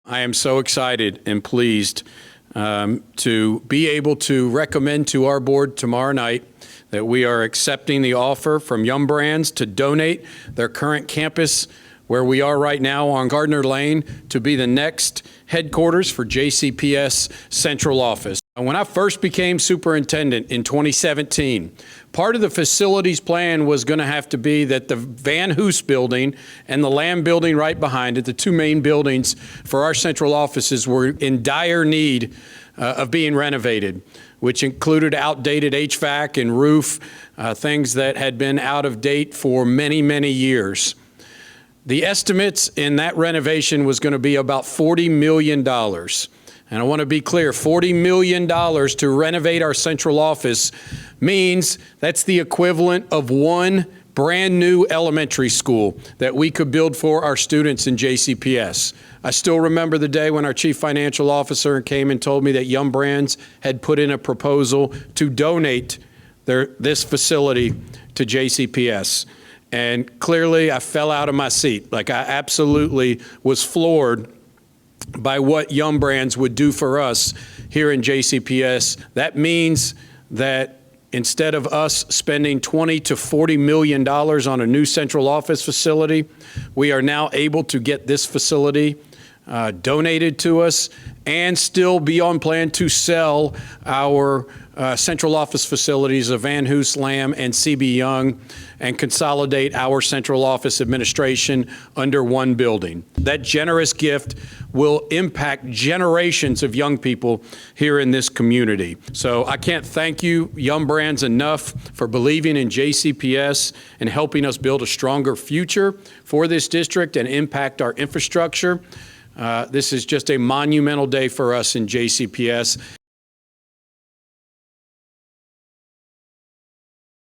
I am so excited and pleased to be able to recommend to our board tomorrow night that we are accepting the offer from Yum Brands to donate their current campus where we are right now on Gardiner Lane to be the next headquarters for JCPS central office. When I first became superintendent in 2017, part of the facilities plan was going to have to be that the Van Hoos building and the Lamb building right behind it, the two main buildings for our central offices, were in dire need of being renovated, which included outdated HVAC and roof, things that had been out of date for many, many years. The estimates in that renovation was going to be about $40 million. And I want to be clear, $40 million to renovate our central office means that's the equivalent of one brand new elementary school that we could build for our students in JCPS. I still remember the day when our chief financial officer came and told me that Yum Brands had put in a proposal to donate this facility to JCPS. And clearly I fell out of my seat. Like, I absolutely was floored by what Yum Brands would do for us here in JCPS. That means that instead of us spending $20 to $40 million on a new central office facility, we are now able to get this facility donated to us and still be on plan to sell our central office facilities of Van Hoos, Lamb, and CB Young, and consolidate our central office administration under one building. That generous gift will impact generations of young people here in this community. So I can't thank you, Yum Brands, enough for believing in JCPS and helping us build a stronger future for this district and impact our infrastructure. This is just a monumental day for us in JCPS.